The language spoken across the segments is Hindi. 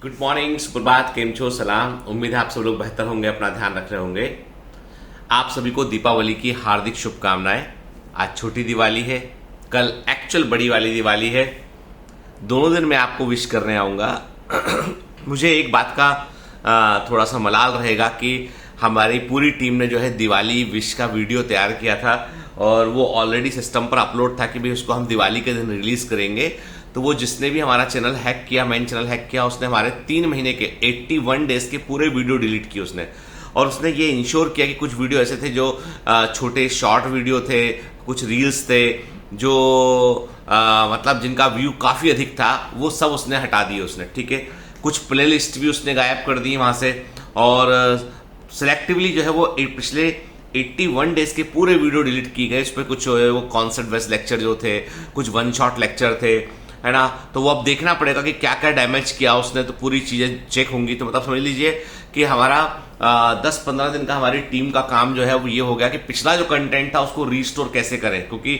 गुड मॉर्निंग, सुप्रभात, केम छो, सलाम। उम्मीद है आप सब लोग बेहतर होंगे, अपना ध्यान रख रहे होंगे। आप सभी को दीपावली की हार्दिक शुभकामनाएं। आज छोटी दिवाली है, कल एक्चुअल बड़ी वाली दिवाली है। दोनों दिन मैं आपको विश करने आऊंगा। मुझे एक बात का थोड़ा सा मलाल रहेगा कि हमारी पूरी टीम ने जो है दिवाली विश का वीडियो तैयार किया था और वो ऑलरेडी सिस्टम पर अपलोड था कि भाई उसको हम दिवाली के दिन रिलीज करेंगे। तो वो जिसने भी हमारा चैनल हैक किया, मेन चैनल हैक किया, उसने हमारे 3 महीने के 81 डेज के पूरे वीडियो डिलीट किए उसने। और उसने ये इंश्योर किया कि कुछ वीडियो ऐसे थे जो छोटे शॉर्ट वीडियो थे, कुछ रील्स थे जो मतलब जिनका व्यू काफ़ी अधिक था, वो सब उसने हटा दिए उसने। ठीक है, कुछ प्ले लिस्ट भी उसने गायब कर दी वहाँ से और सिलेक्टिवली जो है वो पिछले 81 डेज के पूरे वीडियो डिलीट किए गए। उस पर कुछ वो कॉन्सेप्ट बेस्ड लेक्चर जो थे, कुछ वन शॉट लेक्चर थे, है ना। तो वो अब देखना पड़ेगा कि क्या क्या डैमेज किया उसने, तो पूरी चीजें चेक होंगी। तो मतलब समझ लीजिए कि हमारा 10-15 दिन का हमारी टीम का काम जो है वो ये हो गया कि पिछला जो कंटेंट था उसको रीस्टोर कैसे करें, क्योंकि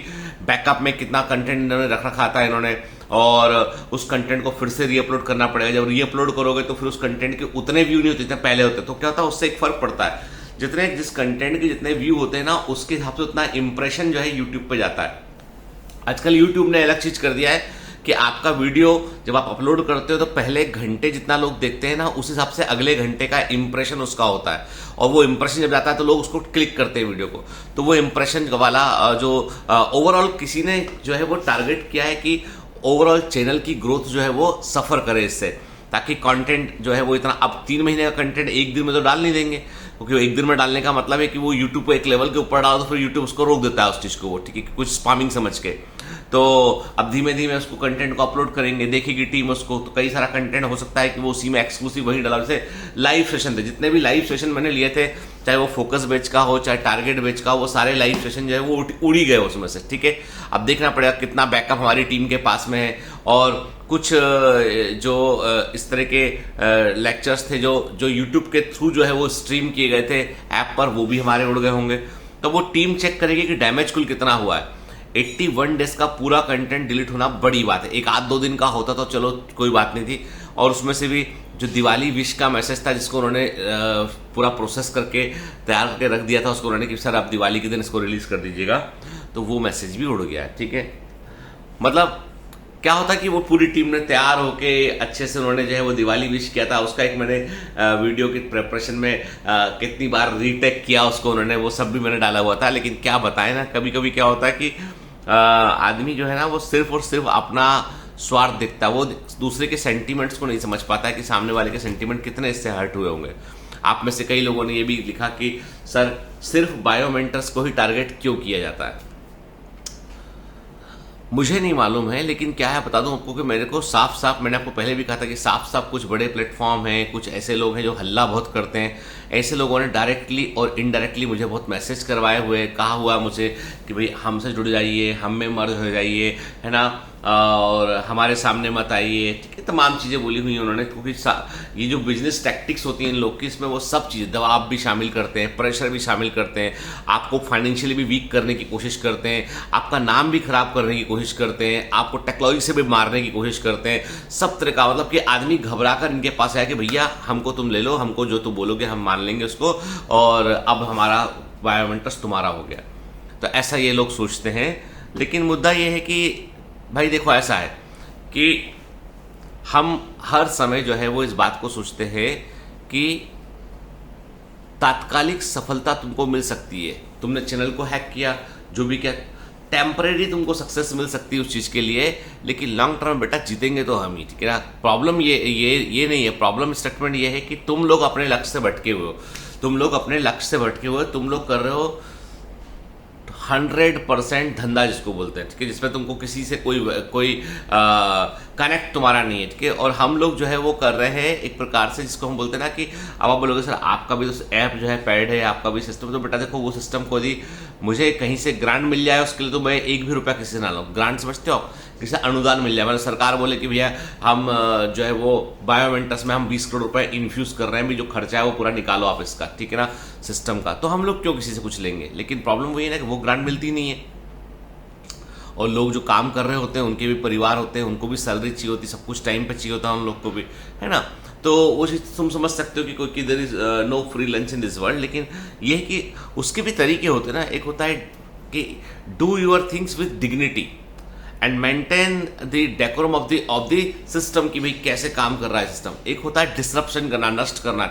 बैकअप में कितना कंटेंट इन्होंने रख रखा था इन्होंने, और उस कंटेंट को फिर से रीअपलोड करना पड़ेगा। जब रीअपलोड करोगे तो फिर उस कंटेंट के उतने व्यू नहीं होते जितने पहले होते। तो क्या होता है, उससे एक फर्क पड़ता है, जिस कंटेंट के जितने व्यू होते हैं ना, उसके हिसाब से उतना इंप्रेशन जो है यूट्यूब पे जाता है। आजकल यूट्यूब ने अलग चीज कर दिया है कि आपका वीडियो जब आप अपलोड करते हो तो पहले घंटे जितना लोग देखते हैं ना, उस हिसाब से अगले घंटे का इंप्रेशन उसका होता है। और वो इंप्रेशन जब जाता है तो लोग उसको क्लिक करते हैं वीडियो को। तो वो इंप्रेशन वाला जो ओवरऑल किसी ने जो है वो टारगेट किया है कि ओवरऑल चैनल की ग्रोथ जो है वो सफर करे इससे, ताकि कंटेंट जो है वो इतना, अब 3 महीने का कंटेंट एक दिन में तो डाल नहीं देंगे, क्योंकि एक दिन में डालने का मतलब है कि वो यूट्यूब को एक लेवल के ऊपर डालो तो फिर यूट्यूब उसको रोक देता है उस चीज को, वो ठीक है, कुछ स्पामिंग समझ के। तो अब धीमे धीमे उसको कंटेंट को अपलोड करेंगे, देखेगी टीम उसको, तो कई सारा कंटेंट हो सकता है कि वो उसी में एक्सक्लूसिव वही डाला। जैसे लाइव सेशन थे, जितने भी लाइव सेशन मैंने लिए थे, चाहे वो फोकस बेच का हो चाहे टारगेट बेच का हो, वो सारे लाइव सेशन जो है वो उड़ी गए उसमें से। ठीक है, अब देखना पड़ेगा कितना बैकअप हमारी टीम के पास में है। और कुछ जो इस तरह के लेक्चर्स थे जो यूट्यूब के थ्रू जो है वो स्ट्रीम किए गए थे ऐप पर, वो भी हमारे उड़ गए होंगे। तो वो टीम चेक करेगी कि डैमेज कुल कितना हुआ है। 81 डेज का पूरा कंटेंट डिलीट होना बड़ी बात है। एक आध 2 दिन का होता तो चलो कोई बात नहीं थी। और उसमें से भी जो दिवाली विश का मैसेज था, जिसको उन्होंने पूरा प्रोसेस करके तैयार करके रख दिया था, उसको उन्होंने कि सर आप दिवाली के दिन इसको रिलीज कर दीजिएगा, तो वो मैसेज भी उड़ गया है। ठीक है, मतलब क्या होता है कि वो पूरी टीम ने तैयार होके अच्छे से उन्होंने जो है वो दिवाली विश किया था। उसका एक मैंने वीडियो की प्रिपरेशन में कितनी बार रीटेक किया उसको उन्होंने, वो सब भी मैंने डाला हुआ था। लेकिन क्या बताएं ना, कभी कभी क्या होता है कि आदमी जो है ना वो सिर्फ और सिर्फ अपना स्वार्थ दिखता है, वो दूसरे के सेंटीमेंट्स को नहीं समझ पाता है कि सामने वाले के सेंटीमेंट कितने इससे हर्ट हुए होंगे। आप में से कई लोगों ने ये भी लिखा कि सर सिर्फ बायोमेंटर्स को ही टारगेट क्यों किया जाता है। मुझे नहीं मालूम है, लेकिन क्या है बता दूं आपको कि मेरे को साफ साफ, मैंने आपको पहले भी कहा था कि साफ साफ कुछ बड़े प्लेटफॉर्म हैं, कुछ ऐसे लोग हैं जो हल्ला बहुत करते हैं। ऐसे लोगों ने डायरेक्टली और इनडायरेक्टली मुझे बहुत मैसेज करवाए हुए, कहा हुआ मुझे कि भाई हमसे जुड़ जाइए, हम में मर्ज हो जाइए, है ना, और हमारे सामने मत आइए। ठीक है, तमाम चीज़ें बोली हुई हैं उन्होंने, क्योंकि ये जो बिजनेस टैक्टिक्स होती हैं इन लोग की, इसमें वो सब चीज़ें, दबाव भी शामिल करते हैं, प्रेशर भी शामिल करते हैं, आपको फाइनेंशियली भी वीक करने की कोशिश करते हैं, आपका नाम भी खराब करने की कोशिश करते हैं, आपको टेक्नोलॉजी से भी मारने की कोशिश करते हैं, सब तरह का। मतलब कि आदमी घबरा कर इनके पास आया कि भैया हमको तुम ले लो, हमको जो तुम बोलोगे हम मान लेंगे उसको, और अब हमारा बायोमेंटर्स तुम्हारा हो गया। तो ऐसा ये लोग सोचते हैं। लेकिन मुद्दा ये है कि भाई देखो, ऐसा है कि हम हर समय जो है वो इस बात को सोचते हैं कि तात्कालिक सफलता तुमको मिल सकती है, तुमने चैनल को हैक किया, जो भी क्या, टेम्परेरी तुमको सक्सेस मिल सकती है उस चीज के लिए, लेकिन लॉन्ग टर्म बेटा जीतेंगे तो हम ही। ठीक है ना, प्रॉब्लम ये नहीं है, प्रॉब्लम स्टेटमेंट ये है कि तुम लोग अपने लक्ष्य से भटके हुए हो, तुम लोग अपने लक्ष्य से भटके हुए, तुम लोग कर रहे हो 100% धंधा जिसको बोलते हैं। ठीक है, जिसमें तुमको किसी से कोई कनेक्ट तुम्हारा नहीं है। ठीक है, और हम लोग जो है वो कर रहे हैं एक प्रकार से, जिसको हम बोलते हैं ना कि अब आप बोलोगे सर आपका भी तो ऐप जो है पैड है, आपका भी सिस्टम, तो बेटा देखो वो सिस्टम को यदि मुझे कहीं से ग्रांट मिल जाए उसके लिए तो मैं 1 भी रुपया किसी से ना लूँ। ग्रांट समझते हो आप, किसी से अनुदान मिल जाए, मतलब सरकार बोले कि भैया हम जो है वो बायोमेंटर्स में हम 20 करोड़ रुपए इन्फ्यूज कर रहे हैं, भी जो खर्चा है वो पूरा निकालो आप इसका, ठीक है ना, सिस्टम का, तो हम लोग क्यों किसी से कुछ लेंगे। लेकिन प्रॉब्लम वही है ना कि वो ग्रांट मिलती नहीं है, और लोग जो काम कर रहे होते हैं उनके भी परिवार होते हैं, उनको भी सैलरी चाहिए होती, सब कुछ टाइम पे चाहिए होता है उन लोग को भी, है ना। तो वो चीज़ तुम समझ सकते हो कि कोई कि there is no free lunch in this world. लेकिन ये है कि उसके भी तरीके होते हैं ना। एक होता है कि do your things with dignity and maintain the decorum of the system, कि भाई कैसे काम कर रहा है सिस्टम। एक होता है डिसरप्शन करना, नष्ट करना,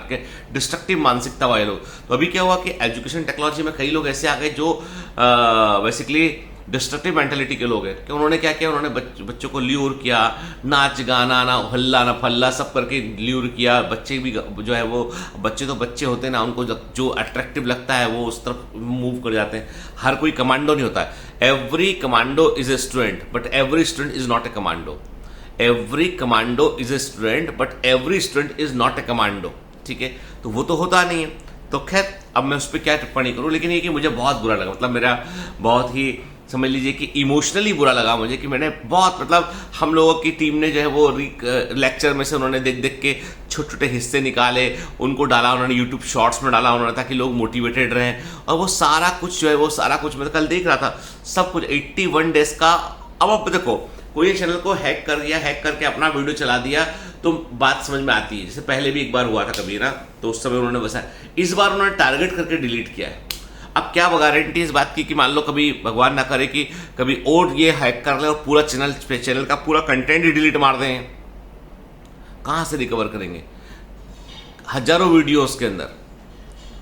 डिस्ट्रक्टिव मानसिकता वाले लोग। तो अभी क्या हुआ कि एजुकेशन टेक्नोलॉजी में कई लोग ऐसे आ गए जो बेसिकली डिस्ट्रक्टिव मेंटेलिटी के लोग हैं कि उन्होंने क्या किया, उन्होंने बच्चों को ल्यूर किया, नाच गाना ना हल्ला ना फल्ला सब करके ल्यूर किया। बच्चे भी जो है वो बच्चे तो बच्चे होते हैं ना, उनको जो अट्रैक्टिव लगता है वो उस तरफ मूव कर जाते हैं। हर कोई कमांडो नहीं होता है। Every commando is a student but every student is not a commando. Every commando is a student but every student is not a commando. ठीक है, तो वो तो होता नहीं है। तो खैर अब मैं उस पर क्या टिप्पणी करूं, लेकिन ये कि मुझे बहुत बुरा लगा, मतलब मेरा बहुत ही समझ लीजिए कि इमोशनली बुरा लगा मुझे कि मैंने बहुत, मतलब हम लोगों की टीम ने जो है वो लेक्चर में से उन्होंने देख देख के छोटे छोटे हिस्से निकाले, उनको डाला उन्होंने यूट्यूब शॉर्ट्स में डाला उन्होंने, ताकि लोग मोटिवेटेड रहें। और वो सारा कुछ जो है वो सारा कुछ मैं कल देख रहा था, सब कुछ 81 डेज का। अब देखो कोई चैनल को हैक कर दिया, हैक करके अपना वीडियो चला दिया तो बात समझ में आती है। जैसे पहले भी एक बार हुआ था कभी ना, तो उस समय उन्होंने बसा, इस बार उन्होंने टारगेट करके डिलीट किया है। अब क्या गारंटी इस बात की कि मान लो कभी भगवान ना करे कि कभी और ये हैक कर ले और पूरा चैनल का पूरा कंटेंट ही डिलीट मार दें, कहां से रिकवर करेंगे? हजारों वीडियोस के अंदर।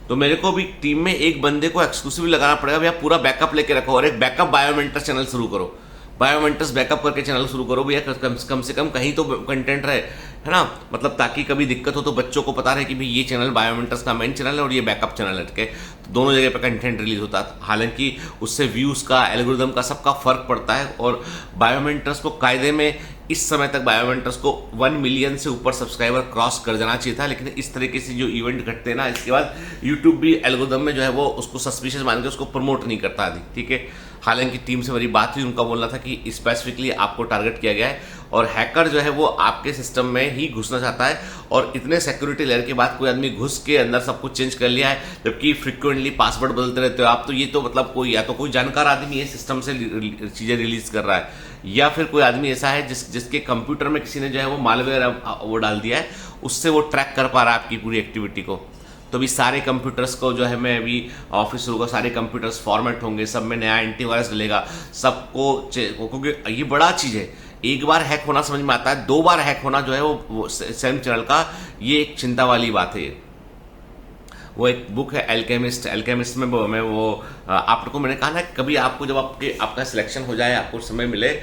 तो मेरे को भी टीम में एक बंदे को एक्सक्लूसिवली लगाना पड़ेगा, भैया पूरा बैकअप लेके रखो और एक बैकअप बायोमेंटर चैनल शुरू करो, बायोमेंटर्स बैकअप करके चैनल शुरू करो भैया, कम से कम कहीं तो कंटेंट रहे, है ना। मतलब ताकि कभी दिक्कत हो तो बच्चों को पता रहे कि भाई ये चैनल बायोमेंटर्स का मेन चैनल है और ये बैकअप चैनल है, तो दोनों जगह पे कंटेंट रिलीज होता है। हालांकि उससे व्यूज़ का, एल्गोरिदम का सबका फर्क पड़ता है। और बायोमेंटर्स को कायदे में इस समय तक बायोमेंटर्स को 1 मिलियन से ऊपर सब्सक्राइबर क्रॉस कर जाना चाहिए था, लेकिन इस तरीके से जो इवेंट घटते हैं ना, इसके बाद यूट्यूब भी एल्गोरिदम में जो है वो उसको सस्पिशियस मान के उसको प्रमोट नहीं करता थी। ठीक है, हालांकि टीम से मेरी बात हुई, उनका बोलना था कि स्पेसिफिकली आपको टारगेट किया गया है और हैकर जो है वो आपके सिस्टम में ही घुसना चाहता है। और इतने सिक्योरिटी लेयर के बाद कोई आदमी घुस के अंदर सब कुछ चेंज कर लिया है, जबकि फ्रिक्वेंटली पासवर्ड बदलते रहते हो आप। तो ये तो मतलब कोई या तो कोई जानकार आदमी है सिस्टम से चीजें रिलीज कर रहा है, या फिर कोई आदमी ऐसा है जिसके कंप्यूटर में किसी ने जो है वो मालवेयर वो डाल दिया है, उससे वो ट्रैक कर पा रहा है आपकी पूरी एक्टिविटी को। तो अभी सारे कंप्यूटर्स को जो है मैं अभी ऑफिस होगा, सारे कंप्यूटर्स फॉर्मेट होंगे, सब में नया एंटीवायरस डलेगा सबको, क्योंकि ये बड़ा चीज है। एक बार हैक होना समझ में आता है, 2 बार हैक होना जो है वो सेम चैनल का, ये एक चिंता वाली बात है। वो एक बुक है एल्केमिस्ट, एल्केमिस्ट में वो आप लोगों को मैंने कहा ना, कभी आपको जब आपका सिलेक्शन हो जाए, आपको समय मिले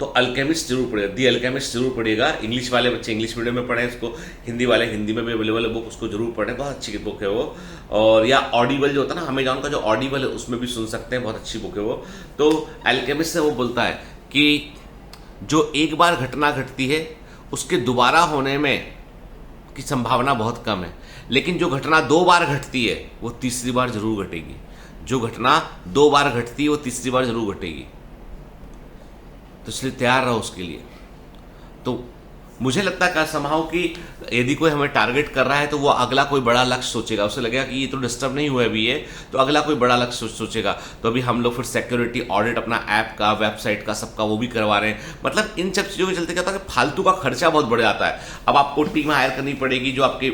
तो अल्केमिस्ट जरूर पढ़िएगा, दी अल्केमिस्ट जरूर पढ़िएगा। इंग्लिश वाले बच्चे इंग्लिश मीडियम में पढ़ें उसको, हिंदी वाले हिंदी में भी अवेलेबल है बुक, उसको जरूर पढ़ें, बहुत अच्छी बुक है वो। और या ऑडिबल जो होता है ना, अमेजॉन का जो ऑडिबल है उसमें भी सुन सकते हैं, बहुत अच्छी बुक है वो। तो अल्केमिस्ट से वो बोलता है कि जो एक बार घटना घटती है उसके दोबारा होने में की संभावना बहुत कम है, लेकिन जो घटना 2 बार घटती है वो तीसरी बार जरूर घटेगी। जो घटना 2 बार घटती है वो तीसरी बार जरूर घटेगी, तो इसलिए तैयार रहो उसके लिए। तो मुझे लगता है समहाउ कि यदि कोई हमें टारगेट कर रहा है तो वो अगला कोई बड़ा लक्ष्य सोचेगा, उसे लगेगा कि ये तो डिस्टर्ब नहीं हुआ अभी ये, तो अगला कोई बड़ा लक्ष्य सोचेगा। तो अभी हम लोग फिर सिक्योरिटी ऑडिट अपना ऐप का, वेबसाइट का, सबका वो भी करवा रहे हैं। मतलब इन सब चीज़ों के चलते क्या होता है कि फालतू का खर्चा बहुत बढ़ जाता है। अब आपको टीम हायर करनी पड़ेगी, जो आपके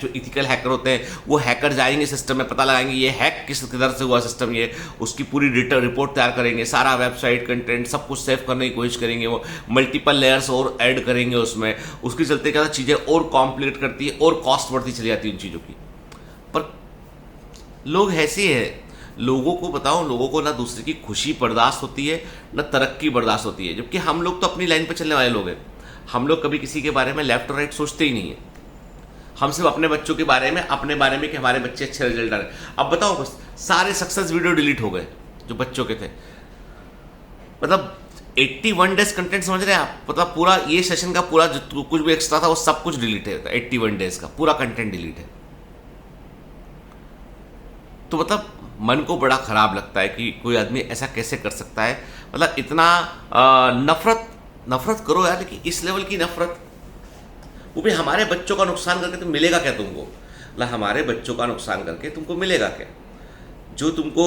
जो इथिकल हैकर होते हैं वो हैकर जाएंगे सिस्टम में, पता लगाएंगे ये हैक किस किधर से हुआ सिस्टम, ये उसकी पूरी रिपोर्ट तैयार करेंगे, सारा वेबसाइट कंटेंट सब कुछ सेव करने की कोशिश करेंगे, वो मल्टीपल लेयर्स और ऐड करेंगे उसमें। उसके चलते क्या चीजें और कॉम्प्लिकेट करती है और कॉस्ट बढ़ती चली जाती है उन चीजों की। पर लोग ऐसे हैं, लोगों को बताओ, लोगों को ना दूसरे की खुशी बर्दाश्त होती है ना तरक्की बर्दाश्त होती है, जबकि हम लोग तो अपनी लाइन पे चलने वाले लोग हैं। हम लोग कभी किसी के बारे में लेफ्ट और राइट सोचते ही नहीं है। हम सिर्फ अपने बच्चों के बारे में, अपने बारे में कि हमारे बच्चे अच्छे रिजल्ट आ रहे। अब बताओ, बस सारे सक्सेस वीडियो डिलीट हो गए जो बच्चों के थे। मतलब 81 डेज कंटेंट समझ रहे हैं आप, मतलब पूरा ये सेशन का पूरा जो कुछ भी एक्स्ट्रा था वो सब कुछ डिलीट है, 81 डेज का पूरा कंटेंट डिलीट है। तो मतलब मन को बड़ा खराब लगता है कि कोई आदमी ऐसा कैसे कर सकता है। मतलब इतना नफरत करो यार, लेकिन इस लेवल की नफरत, वो भी हमारे बच्चों का नुकसान करके तो मिलेगा क्या तुमको? मतलब हमारे बच्चों का नुकसान करके तुमको मिलेगा क्या? जो तुमको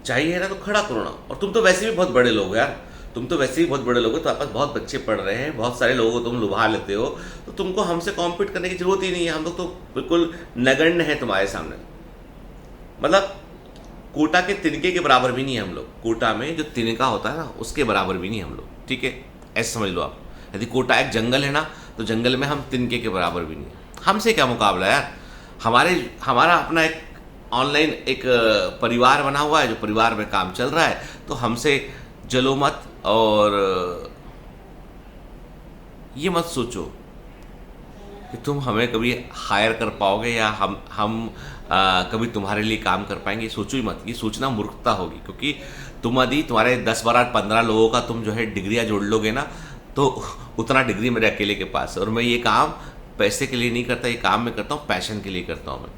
चाहिए ना तो खड़ा करो ना। और तुम तो वैसे भी बहुत बड़े लोग यार, तुम तो वैसे ही बहुत बड़े लोग हो, तुम्हारे पास बहुत बच्चे पढ़ रहे हैं, बहुत सारे लोगों को तुम लुभा लेते हो, तो तुमको हमसे कॉम्पीट करने की जरूरत ही नहीं है। हम लोग तो बिल्कुल नगण्य है तुम्हारे सामने। मतलब कोटा के तिनके के बराबर भी नहीं है हम लोग। कोटा में जो तिनका होता है ना, उसके बराबर भी नहीं है हम लोग, ठीक है, ऐसे समझ लो आप। यदि कोटा एक जंगल है ना, तो जंगल में हम तिनके के बराबर भी नहीं है। हमसे क्या मुकाबला यार। हमारा अपना एक ऑनलाइन एक परिवार बना हुआ है, जो परिवार में काम चल रहा है, तो हमसे जलो मत। और ये मत सोचो कि तुम हमें कभी हायर कर पाओगे या हम कभी तुम्हारे लिए काम कर पाएंगे। सोचो ही मत, ये सोचना मूर्खता होगी। क्योंकि तुम यदि तुम्हारे 10 12 15 लोगों का तुम जो है डिग्रियां जोड़ लोगे ना, तो उतना डिग्री मेरे अकेले के पास है। और मैं ये काम पैसे के लिए नहीं करता, ये काम मैं करता हूँ पैशन के लिए करता हूँ मैं।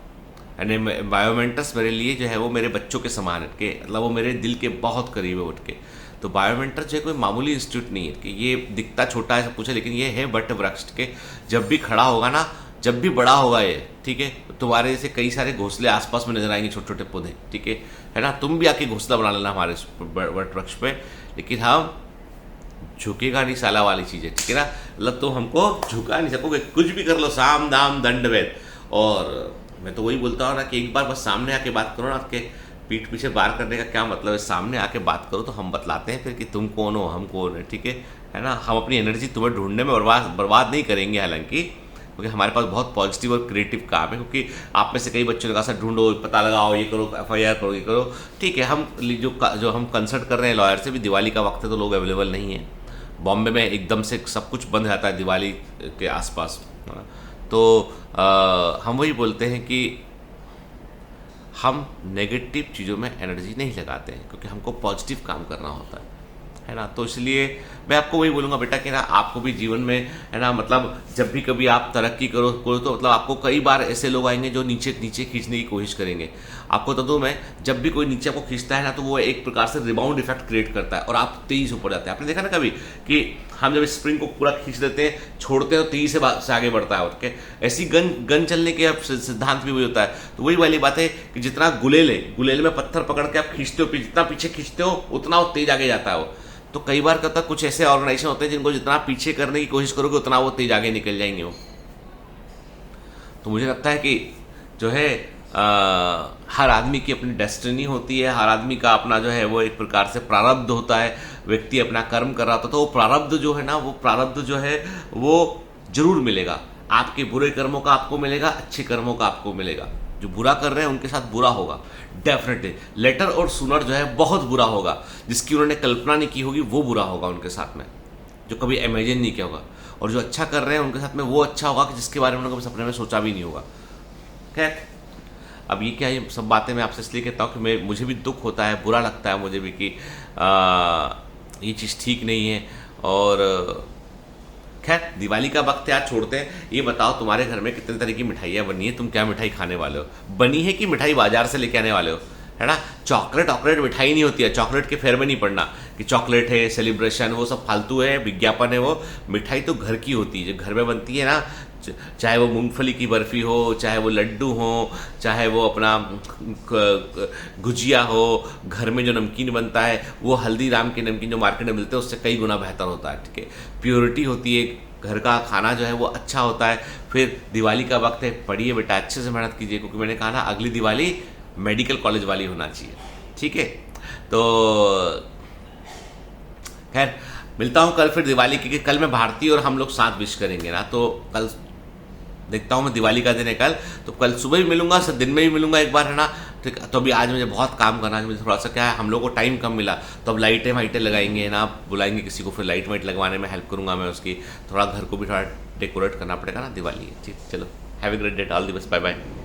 एंड बायोमेंटस मेरे लिए जो है वो मेरे बच्चों के समान है, कि मतलब वो मेरे दिल के बहुत करीब है उठ के। तो बायोमेंटस जो है कोई मामूली इंस्टीट्यूट नहीं है कि ये दिखता छोटा है सब कुछ है, लेकिन ये है बट वृक्ष के। जब भी खड़ा होगा ना, जब भी बड़ा होगा ये, ठीक है, तुम्हारे जैसे कई सारे घोंसले आसपास में नजर आएंगे, छोटे छोटे पौधे, ठीक है ना। तुम भी आके घोंसला बना लेना हमारे वट वृक्ष पे। लेकिन हम झुकेगा नहीं साला वाली चीज़ है, ठीक है ना। मतलब तुम हमको झुका नहीं सकोगे, कुछ भी कर लो, साम दाम दंड भेद। और मैं तो वही बोलता हूँ ना कि एक बार बस सामने आके बात करो ना, आपके पीठ पीछे बार करने का क्या मतलब है। सामने आके बात करो तो हम बतलाते हैं फिर कि तुम कौन हो, हम कौन है, ठीक है ना। हम अपनी एनर्जी तुम्हें ढूंढने में बर्बाद नहीं करेंगे, हालांकि क्योंकि हमारे पास बहुत पॉजिटिव और क्रिएटिव काम है। क्योंकि आप में से कई बच्चों ने कहा सर ढूंढो, पता लगाओ, ये करो, FIR करो, ये करो, ठीक है। हम जो हम कंसल्ट कर रहे हैं लॉयर से भी, दिवाली का वक्त है तो लोग अवेलेबल नहीं है। बॉम्बे में एकदम से सब कुछ बंद जाता है दिवाली के आसपास। तो हम वही बोलते हैं कि हम नेगेटिव चीज़ों में एनर्जी नहीं लगाते हैं, क्योंकि हमको पॉजिटिव काम करना होता है ना। तो इसलिए मैं आपको वही बोलूँगा बेटा कि ना, आपको भी जीवन में है ना, मतलब जब भी कभी आप तरक्की करो तो मतलब आपको कई बार ऐसे लोग आएंगे जो नीचे नीचे खींचने की कोशिश करेंगे। आपको तो दो मैं, जब भी कोई नीचे आपको खींचता है ना, तो वो एक प्रकार से रिबाउंड इफेक्ट क्रिएट करता है और आप तेजी से ऊपर जाते हैं। आपने देखा ना कभी कि हम जब स्प्रिंग को पूरा खींच देते हैं, छोड़ते हैं, तो तेजी से आगे बढ़ता है उठ के। ऐसी गन चलने के अब सिद्धांत भी वही होता है। तो वही वाली बात है कि जितना गुलेल में पत्थर पकड़ के आप खींचते हो, जितना पीछे खींचते हो उतना वो तेज आगे जाता है वो। तो कई बार कहता कुछ ऐसे ऑर्गेनाइजेशन होते हैं जिनको जितना पीछे करने की कोशिश करोगे उतना वो तेज आगे निकल जाएंगे वो। तो मुझे लगता है कि जो है हर आदमी की अपनी डेस्टिनी होती है, हर आदमी का अपना जो है वो एक प्रकार से प्रारब्ध होता है। व्यक्ति अपना कर्म कर रहा था तो वो प्रारब्ध जो है ना, वो प्रारब्ध जो है वो जरूर मिलेगा। आपके बुरे कर्मों का आपको मिलेगा, अच्छे कर्मों का आपको मिलेगा। जो बुरा कर रहे हैं उनके साथ बुरा होगा डेफिनेटली। लेटर और सुनर जो है बहुत बुरा होगा, जिसकी उन्होंने कल्पना नहीं की होगी वो बुरा होगा उनके साथ में, जो कभी इमेजिन नहीं किया होगा। और जो अच्छा कर रहे हैं उनके साथ में वो अच्छा होगा कि जिसके बारे में उन्होंने कभी सपने में सोचा भी नहीं होगा। खैर, अब ये क्या, ये सब बातें मैं आपसे इसलिए कहता हूँ कि मुझे भी दुख होता है, बुरा लगता है मुझे भी कि ये चीज़ ठीक नहीं है। और खैर, दिवाली का वक्त यार छोड़ते हैं। ये बताओ तुम्हारे घर में कितने तरह की मिठाइयाँ बनी है, तुम क्या मिठाई खाने वाले हो? बनी है कि मिठाई बाजार से लेके आने वाले हो, है ना। चॉकलेट मिठाई नहीं होती है, चॉकलेट के फेर में नहीं पड़ना कि चॉकलेट है, सेलिब्रेशन, वो सब फालतू है, विज्ञापन है। वो मिठाई तो घर की होती है, जो घर में बनती है ना, चाहे वो मूंगफली की बर्फी हो, चाहे वो लड्डू हो, चाहे वो अपना गुजिया हो, घर में जो नमकीन बनता है वो हल्दीराम के नमकीन जो मार्केट में मिलते हैं उससे कई गुना बेहतर होता है, ठीक है। प्योरिटी होती है, घर का खाना जो है वो अच्छा होता है। फिर दिवाली का वक्त है, पढ़िए बेटा, अच्छे से मेहनत कीजिए, क्योंकि मैंने कहा ना अगली दिवाली मेडिकल कॉलेज वाली होना चाहिए, ठीक है। तो खैर, मिलता हूँ कल फिर दिवाली की, कल मैं भारती और हम लोग साथ विश करेंगे ना। तो कल देखता हूँ, मैं दिवाली का दिन है कल, तो कल सुबह भी मिलूंगा, दिन में भी मिलूंगा एक बार, है ना। ठीक, तो अभी आज मुझे बहुत काम करना है, मुझे थोड़ा सा क्या है, हम लोग को टाइम कम मिला, तो अब लाइटें लगाएंगे, है ना, बुलाएंगे किसी को, फिर लाइट वाइट लगवाने में हेल्प करूंगा मैं उसकी। थोड़ा घर को भी थोड़ा डेकोरेट करना पड़ेगा ना, दिवाली है, ठीक। चलो, have a great day, all the best, bye bye.